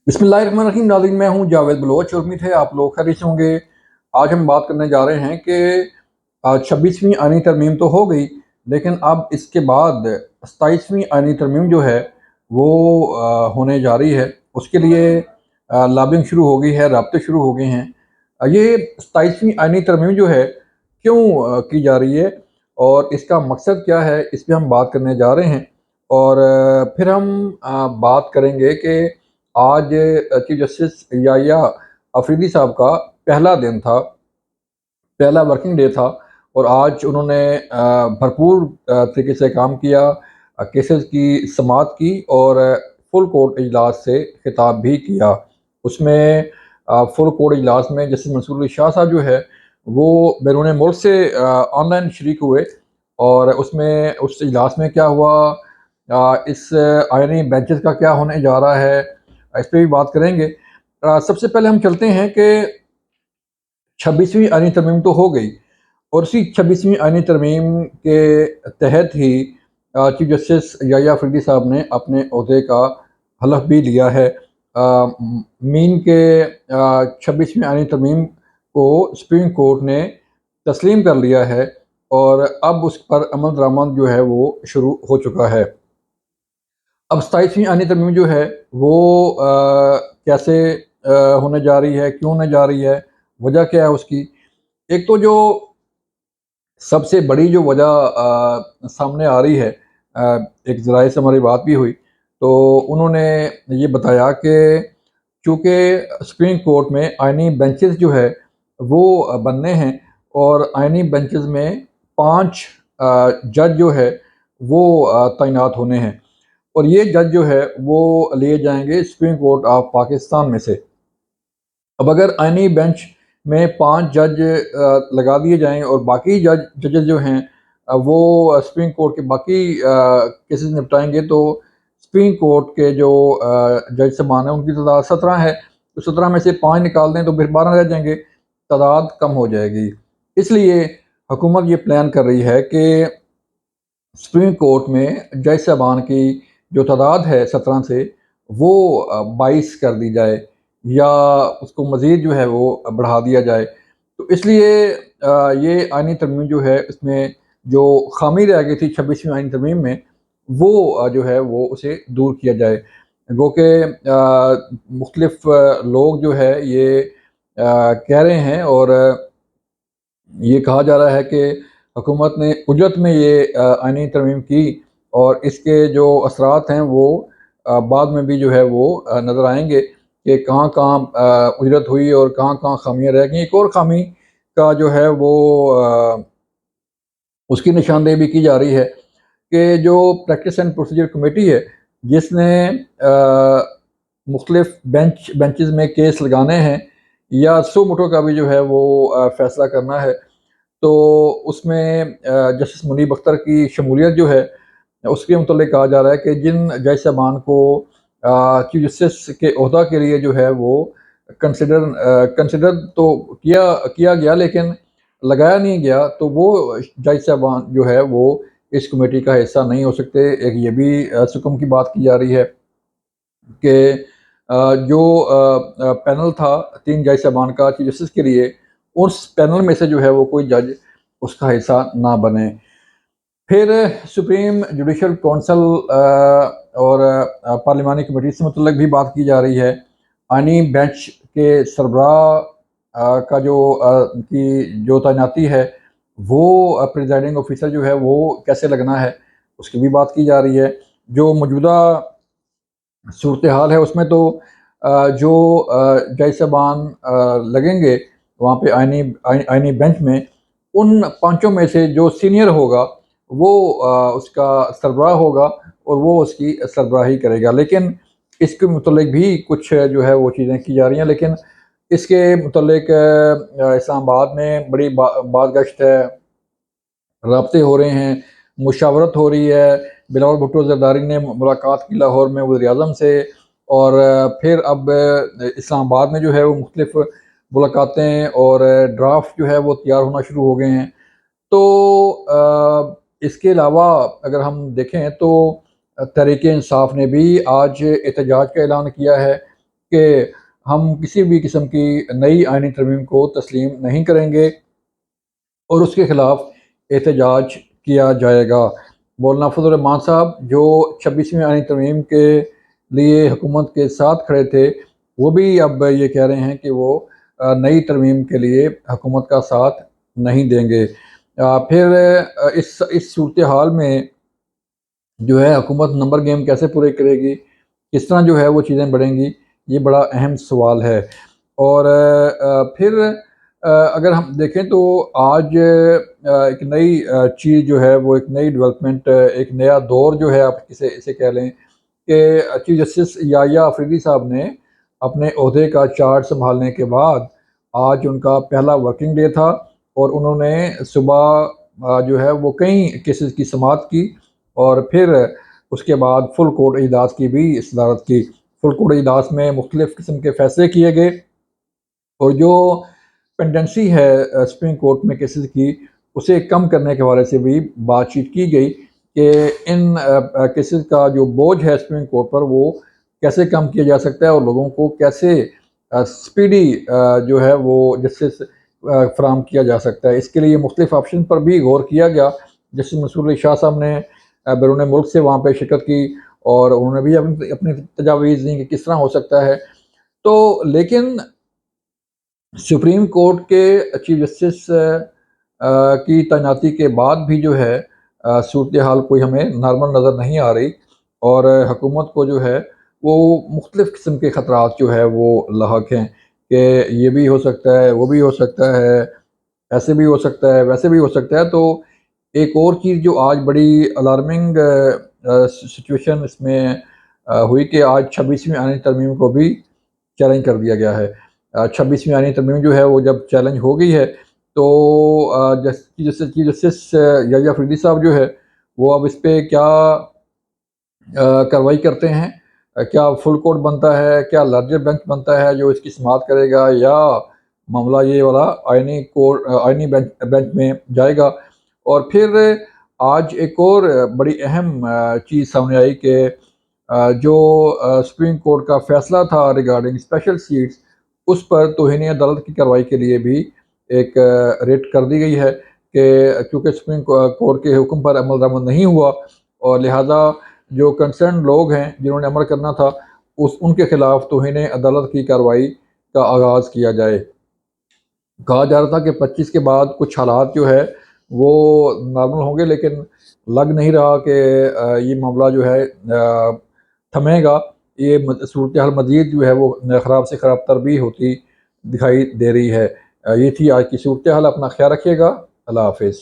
बिस्मिल्लाहिर्रहमानिर्रहीम। नाज़रीन, मैं हूं जावेद बलोच और उम्मीद है आप लोग खैरियत से होंगे। आज हम बात करने जा रहे हैं कि 26वीं आईनी तरमीम तो हो गई, लेकिन अब इसके बाद 27वीं आईनी तरमीम जो है वो होने जा रही है। उसके लिए लॉबिंग शुरू हो गई है, राब्ते शुरू हो गए हैं। ये 27वीं आईनी तरमीम जो है क्यों की जा रही है और इसका मकसद क्या है, इस पर हम बात करने जा रहे हैं। और फिर हम बात करेंगे कि आज चीफ जस्टिस याहिया अफरीदी साहब का पहला दिन था, पहला वर्किंग डे था। और आज उन्होंने भरपूर तरीके से काम किया, केसेस की समाअत की और फुल कोर्ट इजलास से खिताब भी किया। उसमें फुल कोर्ट इजलास में जस्टिस मंसूर अली शाह साहब जो है वो बैरून मुल्क से ऑनलाइन शरीक हुए। और उसमें उस इजलास में क्या हुआ, इस आयनी बेंचेस का क्या होने जा रहा है, इस पर भी बात करेंगे। सबसे पहले हम चलते हैं कि 26वीं आईनी तरमीम तो हो गई और उसी 26वीं आईनी तरमीम के तहत ही चीफ जस्टिस याहिया अफरीदी साहब ने अपने ओहदे का हलफ भी लिया है। मीन के 26वीं आईनी तरमीम को सुप्रीम कोर्ट ने तस्लीम कर लिया है और अब उस पर अमल दरामद जो है वो शुरू हो चुका है। अब 27वीं आईनी तरमीम जो है वो कैसे होने जा रही है, क्यों होने जा रही है, वजह क्या है उसकी। एक तो जो सबसे बड़ी जो वजह सामने आ रही है, एक ज़राए से हमारी बात भी हुई तो उन्होंने ये बताया कि चूँकि सुप्रीम कोर्ट में आइनी बेंचेस जो है वो बनने हैं और आइनी बेंचेस में 5 जज जो है वो तैनात होने हैं। और ये जज जो है वो लिए जाएंगे सुप्रीम कोर्ट ऑफ पाकिस्तान में से। अब अगर आइनी बेंच में 5 जज लगा दिए जाएँ और बाकी जजेस जो हैं वो सुप्रीम कोर्ट के बाकी केसेस निपटाएंगे, तो सुप्रीम कोर्ट के जो जज साहबान हैं उनकी तादाद 17 है। तो 17 में से 5 निकाल दें तो फिर 12 रह जाएंगे, तादाद कम हो जाएगी। इसलिए हुकूमत ये प्लान कर रही है कि सुप्रीम कोर्ट में जज साहबान की जो तादाद है 17 से वो 22 कर दी जाए या उसको मज़ीद जो है वो बढ़ा दिया जाए। तो इसलिए ये आइनी तरमीम जो है इसमें जो खामी रह गई थी 26वीं आइनी तरमीम में वो जो है वो उसे दूर किया जाए। गो के मुख्तलिफ लोग जो है ये कह रहे हैं और ये कहा जा रहा है कि हुकूमत ने उजरत में ये आइनी तरमीम की और इसके जो असरात हैं वो बाद में भी जो है वो नज़र आएंगे कि कहाँ कहाँ उजरत हुई और कहाँ कहाँ खामियाँ रह गई। एक और खामी का जो है वो उसकी निशानदेही भी की जा रही है कि जो प्रैक्टिस एंड प्रोसीजर कमेटी है जिसने मुख्तलिफ बेंचेस में केस लगाने हैं या सो मोटो का भी जो है वो फैसला करना है, तो उसमें जस्टिस मुनीब अख्तर की शमूलियत जो है उसके मुतल्लिक़ कहा जा रहा है कि जिन जज साहबान को चीफ जस्टिस के ओहदा के लिए जो है वो कंसिडर तो किया गया लेकिन लगाया नहीं गया, तो वो जज साहबान जो है वो इस कमेटी का हिस्सा नहीं हो सकते। एक ये भी सुकून की बात की जा रही है कि जो पैनल था 3 जज साहबान का चीफ जस्टिस के लिए, उस पैनल में से जो है वो कोई जज उसका हिस्सा ना बने। फिर सुप्रीम जुडिशल कौंसल और पार्लिमानी कमेटी से मुतल्लिक़ भी बात की जा रही है। आइनी बेंच के सरबराह का की जो तैनाती है वो प्रिजाइडिंग ऑफिसर जो है वो कैसे लगना है, उसकी भी बात की जा रही है। जो मौजूदा सूरत हाल है उसमें तो जो जज साहबान लगेंगे वहाँ पे आइनी बेंच में, उन पांचों में से जो सीनियर होगा वो उसका सरबराह होगा और वो उसकी सरबराही करेगा। लेकिन इसके मुतल्लिक भी कुछ जो है वो चीज़ें की जा रही हैं, लेकिन इसके मुतल्लिक इस्लामाबाद में बड़ी बात गश्त है, राब्ते हो रहे हैं, मुशावरत हो रही है। बिलावल भुट्टो ज़रदारी ने मुलाकात की लाहौर में वज़ीर-ए-आज़म से और फिर अब इस्लामाबाद में जो है वो मुख्तलिफ मुलाकातें और ड्राफ्ट जो है वो तैयार होना शुरू हो गए हैं। तो इसके अलावा अगर हम देखें तो तहरीक इंसाफ ने भी आज एहतजाज का ऐलान किया है। کہ ہم کسی بھی قسم کی نئی آئینی ترمیم کو تسلیم نہیں کریں گے اور اس کے خلاف احتجاج کیا جائے گا۔ مولانا فضل الرحمان صاحب جو 26ویں آئینی ترمیم کے لیے حکومت کے ساتھ کھڑے تھے، وہ بھی اب یہ کہہ رہے ہیں کہ وہ نئی ترمیم کے لیے حکومت کا ساتھ نہیں دیں گے۔ پھر اس صورتحال میں جو ہے حکومت نمبر گیم کیسے پورے کرے گی، کس طرح جو ہے وہ چیزیں بڑھیں گی، یہ بڑا اہم سوال ہے۔ اور پھر اگر ہم دیکھیں تو آج ایک نئی چیز جو ہے وہ ایک نئی ڈیولپمنٹ، ایک نیا دور جو ہے آپ اسے کہہ لیں کہ چیف جسٹس یحییٰ آفریدی صاحب نے اپنے عہدے کا چارج سنبھالنے کے بعد آج ان کا پہلا ورکنگ ڈے تھا، اور انہوں نے صبح جو ہے وہ کئی کیسز کی سماعت کی، اور پھر اس کے بعد فل کورٹ اجلاس کی بھی صدارت کی۔ فل کورٹ اجلاس میں مختلف قسم کے فیصلے کیے گئے، اور جو پینڈنسی ہے سپریم کورٹ میں کیسز کی، اسے کم کرنے کے حوالے سے بھی بات چیت کی گئی کہ ان کیسز کا جو بوجھ ہے سپریم کورٹ پر وہ کیسے کم کیا جا سکتا ہے، اور لوگوں کو کیسے سپیڈی جو ہے وہ جسٹس فراہم کیا جا سکتا ہے۔ اس کے لیے مختلف آپشن پر بھی غور کیا گیا۔ جسٹس منصور علی شاہ صاحب نے بیرون ملک سے وہاں پہ شرکت کی، اور انہوں نے بھی اپنی تجاویز دیں کہ کس طرح ہو سکتا ہے۔ تو لیکن سپریم کورٹ کے چیف جسٹس کی تعیناتی کے بعد بھی جو ہے صورتحال کوئی ہمیں نارمل نظر نہیں آ رہی، اور حکومت کو جو ہے وہ مختلف قسم کے خطرات جو ہے وہ لاحق ہیں کہ یہ بھی ہو سکتا ہے، وہ بھی ہو سکتا ہے، ایسے بھی ہو سکتا ہے، ویسے بھی ہو سکتا ہے۔ تو ایک اور چیز جو آج بڑی الارمنگ سچویشن اس میں ہوئی کہ آج 26ویں آئینی ترمیم کو بھی چیلنج کر دیا گیا ہے۔ 26ویں آئینی ترمیم جو ہے وہ جب چیلنج ہو گئی ہے تو چیف جسٹس یحییٰ آفریدی صاحب جو ہے وہ اب اس پہ کیا کارروائی کرتے ہیں، کیا فل کورٹ بنتا ہے، کیا لارجر بینچ بنتا ہے جو اس کی سماعت کرے گا، یا معاملہ یہ والا آئینی بینچ میں جائے گا۔ اور پھر آج ایک اور بڑی اہم چیز سامنے آئی کہ جو سپریم کورٹ کا فیصلہ تھا ریگارڈنگ اسپیشل سیٹس، اس پر توہین عدالت کی کارروائی کے لیے بھی ایک ریٹ کر دی گئی ہے کہ چونکہ سپریم کورٹ کے حکم پر عمل درآمد نہیں ہوا، اور لہٰذا جو کنسرن لوگ ہیں جنہوں نے عمل کرنا تھا ان کے خلاف توہین عدالت کی کارروائی کا آغاز کیا جائے۔ کہا جا رہا تھا کہ 25 کے بعد کچھ حالات جو ہے وہ نارمل ہوں گے، لیکن لگ نہیں رہا کہ یہ معاملہ جو ہے تھمے گا۔ یہ صورتحال مزید جو ہے وہ خراب سے خراب تر بھی ہوتی دکھائی دے رہی ہے۔ یہ تھی آج کی صورتحال۔ اپنا خیال رکھیے گا۔ اللہ حافظ۔